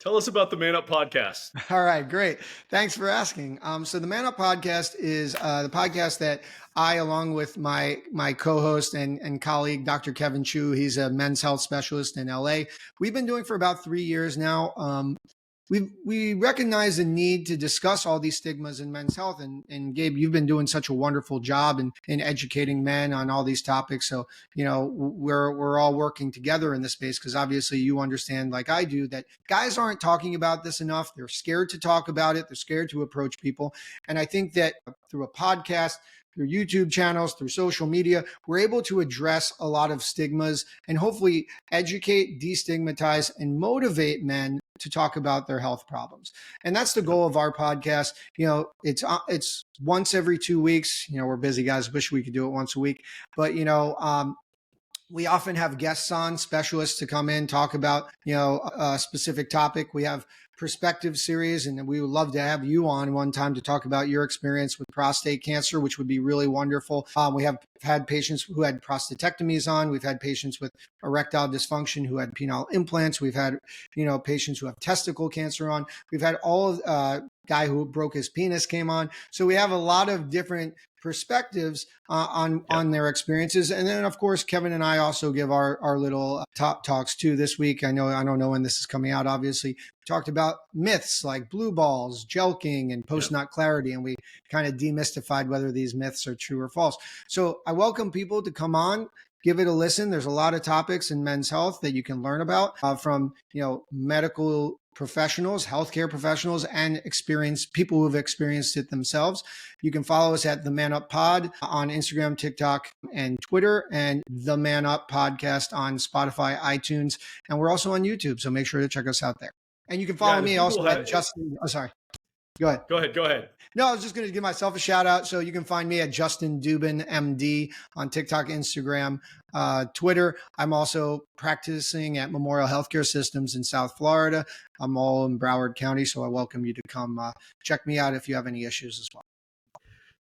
Tell us about the Man Up podcast. All right, great. Thanks for asking. So the Man Up podcast is the podcast that I, along with my co-host and colleague, Dr. Kevin Chu, he's a men's health specialist in LA. We've been doing for about 3 years now. We recognize the need to discuss all these stigmas in men's health. And Gabe, you've been doing such a wonderful job in educating men on all these topics. So, we're all working together in this space because obviously you understand, like I do, that guys aren't talking about this enough. They're scared to talk about it. They're scared to approach people. And I think that through a podcast, through YouTube channels, through social media, we're able to address a lot of stigmas and hopefully educate, destigmatize, and motivate men to talk about their health problems. And that's the goal of our podcast. It's once every 2 weeks. We're busy guys. Wish we could do it once a week. But, we often have guests on, specialists to come in, talk about, a specific topic. We have perspective series, and we would love to have you on one time to talk about your experience with prostate cancer, which would be really wonderful. We have had patients who had prostatectomies on. We've had patients with erectile dysfunction who had penile implants. We've had, patients who have testicle cancer on. We've had guy who broke his penis came on. So we have a lot of different perspectives on their experiences. And then, of course, Kevin and I also give our little top talks too this week. I don't know when this is coming out, obviously. We talked about myths like blue balls, jelqing, and post-nut clarity, and we kind of demystified whether these myths are true or false. So I welcome people to come on, give it a listen. There's a lot of topics in men's health that you can learn about from, medical professionals, healthcare professionals, and people who have experienced it themselves. You can follow us at The Man Up Pod on Instagram, TikTok, and Twitter, and The Man Up Podcast on Spotify, iTunes, and we're also on YouTube. So make sure to check us out there. And you can follow me also at Justin. Oh, sorry. Go ahead. No, I was just going to give myself a shout out. So you can find me at Justin Dubin, MD on TikTok, Instagram, Twitter. I'm also practicing at Memorial Healthcare Systems in South Florida. I'm all in Broward County. So I welcome you to come check me out if you have any issues as well.